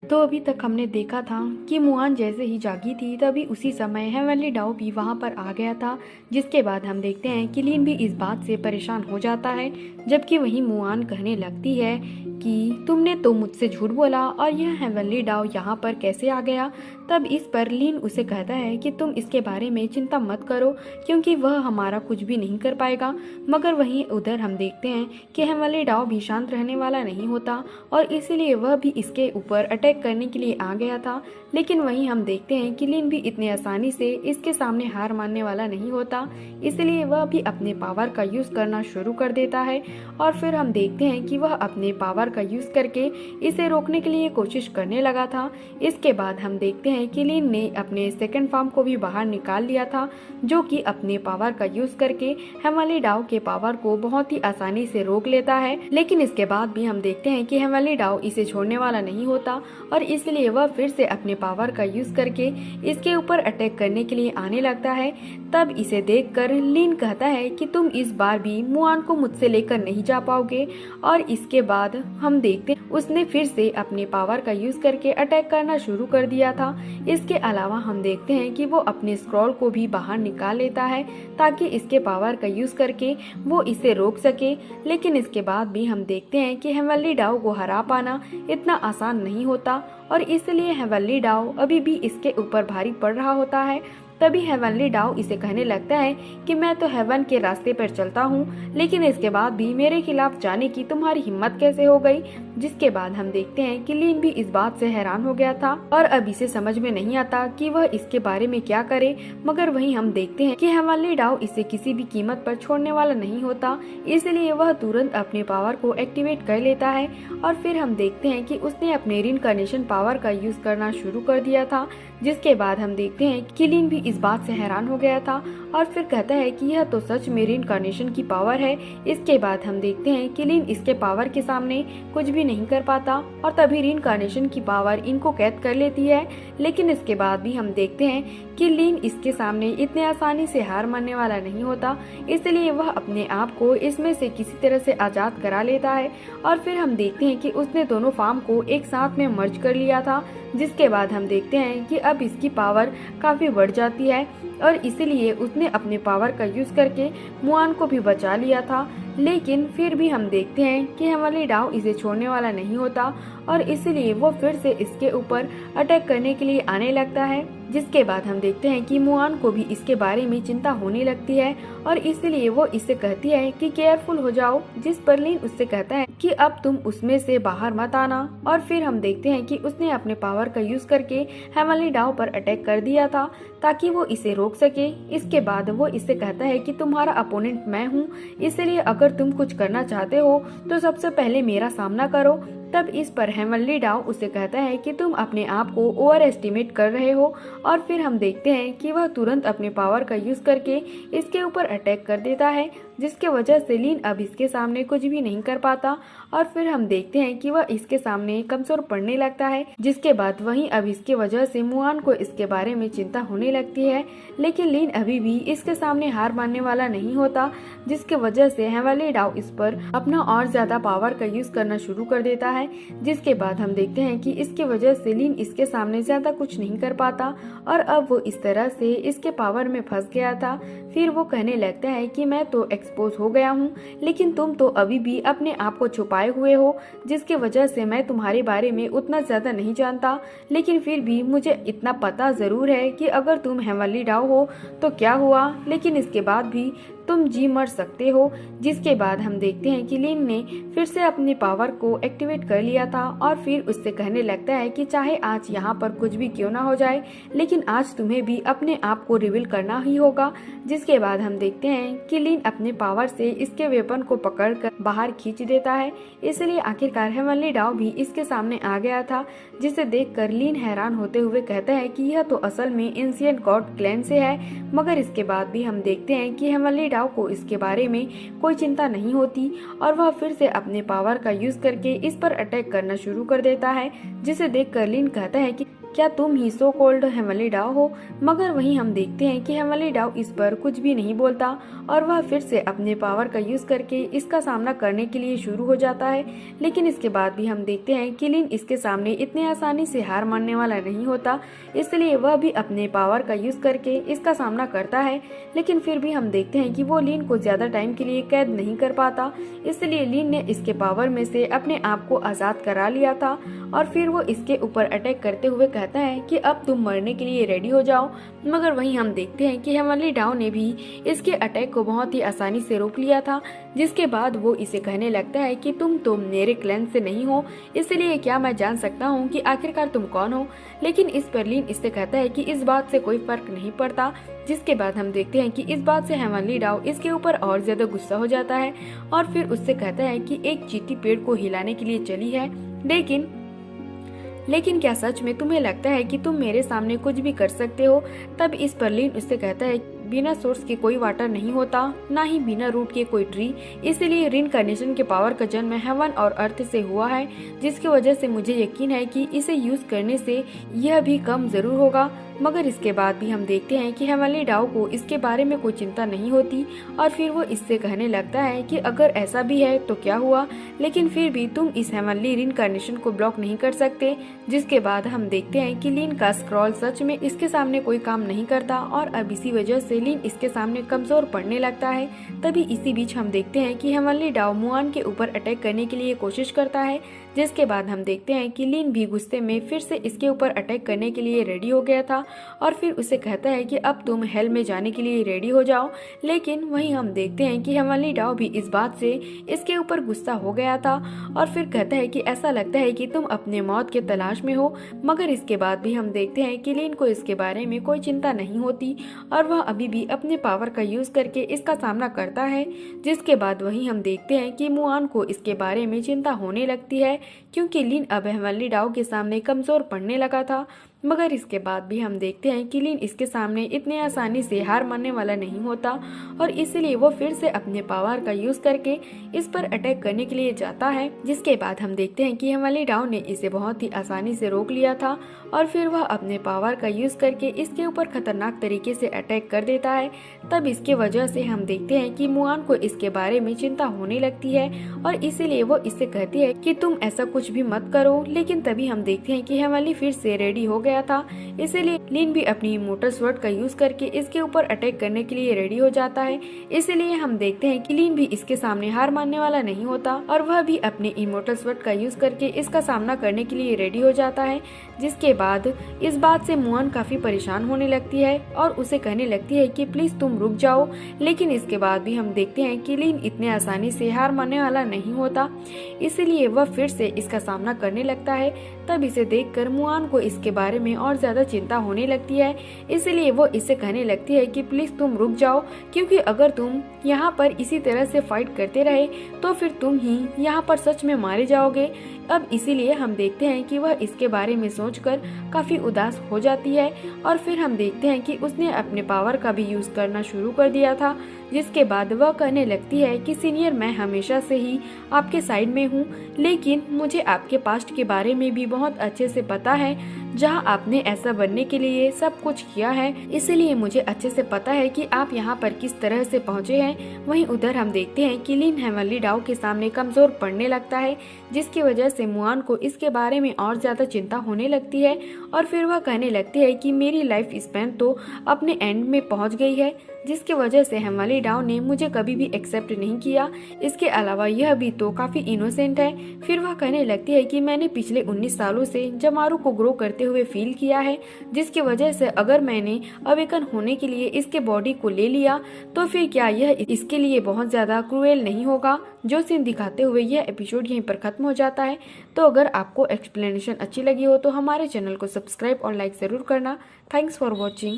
तो अभी तक हमने देखा था कि मुआन जैसे ही जागी थी तभी उसी समय हेवनली डाओ भी वहां पर आ गया था। जिसके बाद हम देखते हैं कि लीन भी इस बात से परेशान हो जाता है, जबकि वहीं मुआन कहने लगती है कि तुमने तो मुझसे झूठ बोला और यह हेवनली डाओ यहाँ पर कैसे आ गया। तब इस पर लीन उसे कहता है कि तुम इसके बारे में चिंता मत करो, क्योंकि वह हमारा कुछ भी नहीं कर पाएगा। मगर वहीं उधर हम देखते हैं कि हेवनली डाओ भी शांत रहने वाला नहीं होता और इसीलिए वह भी इसके ऊपर अटैक करने के लिए आ गया था। लेकिन वहीं हम देखते हैं कि लिन भी इतने आसानी से इसके सामने हार मानने वाला नहीं होता, इसलिए वह भी अपने पावर का यूज करना शुरू कर देता है। और फिर हम देखते हैं कि वह अपने पावर का यूज करके इसे रोकने के लिए कोशिश करने लगा था। इसके बाद हम देखते हैं कि लिन ने अपने सेकंड फॉर्म को भी बाहर निकाल लिया था, जो कि अपने पावर का यूज करके हेवनली डाओ के पावर को बहुत ही आसानी से रोक लेता है। लेकिन इसके बाद भी हम देखते हैं कि हेवनली डाओ इसे छोड़ने वाला नहीं होता और इसलिए वह फिर से अपने पावर का यूज करके इसके ऊपर अटैक करने के लिए आने लगता है। तब इसे देखकर लिन कहता है कि तुम इस बार भी मुआन को मुझसे लेकर नहीं जा पाओगे। और इसके बाद हम देखते हैं उसने फिर से अपने पावर का यूज करके अटैक करना शुरू कर दिया था। इसके अलावा हम देखते हैं कि वो अपने स्क्रॉल को भी बाहर निकाल लेता है ताकि इसके पावर का यूज करके वो इसे रोक सके। लेकिन इसके बाद भी हम देखते हैं कि हेवनली डाओ को हरा पाना इतना आसान नहीं होता और इसलिए हेवनली डाओ अभी भी इसके ऊपर भारी पड़ रहा होता है। तभी हेवनली डाओ इसे कहने लगता है कि मैं तो हेवन के रास्ते पर चलता हूँ, लेकिन इसके बाद भी मेरे खिलाफ जाने की तुम्हारी हिम्मत कैसे हो गई। जिसके बाद हम देखते हैं कि लीन भी इस बात से हैरान हो गया था और अब इसे समझ में नहीं आता कि वह इसके बारे में क्या करे। मगर वहीं हम देखते हैं कि हेवनली डाओ इसे किसी भी कीमत पर छोड़ने वाला नहीं होता, इसलिए वह तुरंत अपने पावर को एक्टिवेट कर लेता है। और फिर हम देखते हैं कि उसने अपने रीइंकार्नेशन पावर का यूज करना शुरू कर दिया था। जिसके बाद हम देखते हैं कि लीन भी इस बात से हैरान हो गया था और फिर कहता है कि यह तो सच में रीइंकार्नेशन की पावर है। इसके बाद हम देखते हैं कि लीन इसके पावर के सामने कुछ भी नहीं कर पाता और तभी रीइंकार्नेशन की पावर इनको कैद कर लेती है। लेकिन इसके बाद भी हम देखते हैं कि लीन इसके सामने इतने आसानी से हार मानने वाला नहीं होता, इसलिए वह अपने आप को इसमें से किसी तरह से आजाद करा लेता है। और फिर हम देखते हैं कि उसने दोनों फार्म को एक साथ में मर्ज कर लिया था। जिसके बाद हम देखते हैं कि अब इसकी पावर काफी बढ़ जाती है और इसीलिए उसने अपने पावर का यूज करके मुआन को भी बचा लिया था। लेकिन फिर भी हम देखते हैं कि हेवनली डाओ इसे छोड़ने वाला नहीं होता और इसीलिए वो फिर से इसके ऊपर अटैक करने के लिए आने लगता है। जिसके बाद हम देखते हैं कि मुआन को भी इसके बारे में चिंता होने लगती है और इसीलिए वो इससे कहती है कि केयरफुल हो जाओ। जिस पर लीन उससे कहता है कि अब तुम उसमें से बाहर मत आना। और फिर हम देखते हैं कि उसने अपने पावर का यूज करके हेवनली डाओ पर अटैक कर दिया था ताकि वो इसे रोक सके। इसके बाद वो इससे कहता है कि तुम्हारा अपोनेंट मैं हूँ, इसलिए अगर तुम कुछ करना चाहते हो तो सबसे पहले मेरा सामना करो। तब इस पर हेवनली डाओ उसे कहता है कि तुम अपने आप को ओवर एस्टिमेट कर रहे हो। और फिर हम देखते हैं कि वह तुरंत अपने पावर का यूज करके इसके ऊपर अटैक कर देता है, जिसके वजह से लीन अब इसके सामने कुछ भी नहीं कर पाता। और फिर हम देखते हैं कि वह इसके सामने कमजोर पड़ने लगता है। जिसके बाद वहीं अब इसके वजह से मुआन को इसके बारे में चिंता होने लगती है। लेकिन लीन अभी भी इसके सामने हार मानने वाला नहीं होता, जिसके वजह से हेवनली डाओ इस पर अपना और ज्यादा पावर का यूज करना शुरू कर देता है। जिसके बाद हम देखते हैं कि इसके वजह से लीन इसके सामने ज्यादा कुछ नहीं कर पाता और अब वो इस तरह से इसके पावर में फंस गया था। फिर वो कहने लगता है कि मैं तो एक्सपोज हो गया हूँ, लेकिन तुम तो अभी भी अपने आप को छुपाए हुए हो, जिसके वजह से मैं तुम्हारे बारे में उतना ज्यादा नहीं जानता। लेकिन फिर भी मुझे इतना पता जरूर है कि अगर तुम हेवनली डाओ हो तो क्या हुआ, लेकिन इसके बाद भी तुम जी मर सकते हो। जिसके बाद हम देखते हैं कि लीन ने फिर से अपने पावर को एक्टिवेट कर लिया था और फिर उससे कहने लगता है कि चाहे आज यहाँ पर कुछ भी क्यों ना हो जाए, लेकिन आज तुम्हें भी अपने आप को रिवील करना ही होगा। जिसके बाद हम देखते हैं कि लीन अपने पावर से इसके वेपन को पकड़कर बाहर खींच देता है। इसलिए आखिरकार हेवनली डाओ भी इसके सामने आ गया था, जिसे देखकर लीन हैरान होते हुए कहता है कि यह तो असल में एंशिएंट गॉड क्लैन से है। मगर इसके बाद भी हम देखते हैं कि हेवनली डाओ को इसके बारे में कोई चिंता नहीं होती और वह फिर से अपने पावर का यूज करके इस पर अटैक करना शुरू कर देता है। जिसे देखकर लीन कहता है क्या तुम ही सो कॉल्ड हेवनली डाओ हो? मगर वहीं हम देखते हैं कि हेवनली डाओ इस पर कुछ भी नहीं बोलता और वह फिर से अपने पावर का यूज करके इसका सामना करने के लिए शुरू हो जाता है। लेकिन इसके बाद भी हम देखते हैं कि लिन इसके सामने इतने आसानी से हार मानने वाला नहीं होता, इसलिए वह भी अपने पावर का यूज करके इसका सामना करता है। लेकिन फिर भी हम देखते हैं कि वो लिन को ज्यादा टाइम के लिए कैद नहीं कर पाता, इसलिए लिन ने इसके पावर में से अपने आप को आजाद करा लिया था और फिर वो इसके ऊपर अटैक करते हुए कहता है कि अब तुम मरने के लिए रेडी हो जाओ। मगर वहीं हम देखते हैं कि हेवनली डाओ ने भी इसके अटैक को बहुत ही आसानी से रोक लिया था, जिसके बाद वो इसे कहने लगता है कि तुम तो मेरे क्लैन से नहीं हो, इसलिए क्या मैं जान सकता हूँ कि आखिरकार तुम कौन हो? लेकिन इस पर लिन इससे कहता है कि इस बात से कोई फर्क नहीं पड़ता, जिसके बाद हम देखते हैं कि इस बात से हेवनली डाओ इसके ऊपर और ज्यादा गुस्सा हो जाता है और फिर उससे कहता है कि एक चींटी पेड़ को हिलाने के लिए चली है, लेकिन क्या सच में तुम्हें लगता है कि तुम मेरे सामने कुछ भी कर सकते हो? तब इस पर लिन उससे कहता है बिना सोर्स के कोई वाटर नहीं होता, ना ही बिना रूट के कोई ट्री, इसलिए रिइंकार्नेशन के पावर का जन्म हेवन और अर्थ से हुआ है, जिसकी वजह से मुझे यकीन है कि इसे यूज करने से यह भी कम जरूर होगा। मगर इसके बाद भी हम देखते हैं कि हेवनली डाओ को इसके बारे में कोई चिंता नहीं होती और फिर वो इससे कहने लगता है कि अगर ऐसा भी है तो क्या हुआ, लेकिन फिर भी तुम इस हेवनली रिइंकार्नेशन को ब्लॉक नहीं कर सकते। जिसके बाद हम देखते हैं कि लिन का स्क्रॉल सच में इसके सामने कोई काम नहीं करता और अब इसी वजह से लिन इसके सामने कमजोर पड़ने लगता है। तभी इसी बीच हम देखते हैं कि हेवनली डाओ मुआन के ऊपर अटैक करने के लिए कोशिश करता है, जिसके बाद हम देखते हैं कि लिन भी गुस्से में फिर से इसके ऊपर अटैक करने के लिए रेडी हो गया था और फिर उसे कहता है कि अब तुम हेल में जाने के लिए रेडी हो जाओ। लेकिन वहीं हम देखते हैं कि हेवनली डाओ भी इस बात से इसके ऊपर गुस्सा हो गया था और फिर कहता है कि ऐसा लगता है कि तुम अपने मौत के तलाश में हो। मगर इसके बाद भी हम देखते हैं कि लिन को इसके बारे में कोई चिंता नहीं होती और वह अभी भी अपने पावर का यूज करके इसका सामना करता है। जिसके बाद वहीं हम देखते हैं कि मुआन को इसके बारे में चिंता होने लगती है, क्योंकि लिन अब हेवनली डाओ के सामने कमजोर पड़ने लगा था। मगर इसके बाद भी हम देखते हैं कि लिन इसके सामने इतने आसानी से हार मानने वाला नहीं होता और इसलिए वो फिर से अपने पावर का यूज करके इस पर अटैक करने के लिए जाता है। जिसके बाद हम देखते हैं कि हेवनली डाओ ने इसे बहुत ही आसानी से रोक लिया था और फिर वह अपने पावर का यूज करके इसके ऊपर खतरनाक तरीके से अटैक कर देता है। तब इसके वजह से हम देखते हैं कि मुआन को इसके बारे में चिंता होने लगती है और इसीलिए वो इससे कहती है कि तुम ऐसा कुछ भी मत करो। लेकिन तभी हम देखते हैं कि हेवनली फिर से रेडी हो गया था, इसलिए लिन भी अपनी इमोर्टल स्वॉर्ड का यूज करके इसके ऊपर अटैक करने के लिए रेडी हो जाता है। इसलिए हम देखते हैं कि लिन भी इसके सामने हार मानने वाला नहीं होता और वह भी अपने इमोर्टल स्वॉर्ड का यूज करके इसका सामना करने के लिए रेडी हो जाता है। जिसके बाद इस बात से मुआन काफी परेशान होने लगती है और उसे कहने लगती है कि प्लीज तुम रुक जाओ। लेकिन इसके बाद भी हम देखते हैं कि लिन इतने आसानी से हार मानने वाला नहीं होता, इसलिए वह फिर से इसका सामना करने लगता है। तब इसे देखकर मुआन को इसके बारे में और ज्यादा चिंता होने लगती है, इसलिए वो इसे कहने लगती है कि प्लीज तुम रुक जाओ, क्योंकि अगर तुम यहाँ पर इसी तरह से फाइट करते रहे तो फिर तुम ही यहाँ पर सच में मारे जाओगे। अब इसीलिए हम देखते हैं कि वह इसके बारे में सोचकर काफी उदास हो जाती है और फिर हम देखते हैं कि उसने अपने पावर का भी यूज करना शुरू कर दिया था। जिसके बाद वह कहने लगती है कि सीनियर, मैं हमेशा से ही आपके साइड में हूँ, लेकिन मुझे आपके पास्ट के बारे में भी बहुत अच्छे से पता है, जहाँ आपने ऐसा बनने के लिए सब कुछ किया है, इसलिए मुझे अच्छे से पता है कि आप यहाँ पर किस तरह से पहुँचे हैं। वहीं उधर हम देखते हैं कि लिन हेवनली डाओ के सामने कमजोर पड़ने लगता है, जिसकी वजह से मुआन को इसके बारे में और ज्यादा चिंता होने लगती है और फिर वह कहने लगती है कि मेरी लाइफ स्पैन तो अपने एंड में पहुँच गई है, जिसकी वजह से हेवनली डाओ ने मुझे कभी भी एक्सेप्ट नहीं किया। इसके अलावा यह भी तो काफी इनोसेंट है। फिर वह कहने लगती है कि मैंने पिछले 19 सालों से जमारू को ग्रो करते हुए फील किया है, जिसकी वजह से अगर मैंने अवेकन होने के लिए इसके बॉडी को ले लिया तो फिर क्या यह इसके लिए बहुत ज्यादा क्रूएल नहीं होगा। जो सीन दिखाते हुए यह एपिसोड यहीं पर खत्म हो जाता है। तो अगर आपको एक्सप्लेनेशन अच्छी लगी हो तो हमारे चैनल को सब्सक्राइब और लाइक जरूर करना। Thanks for watching.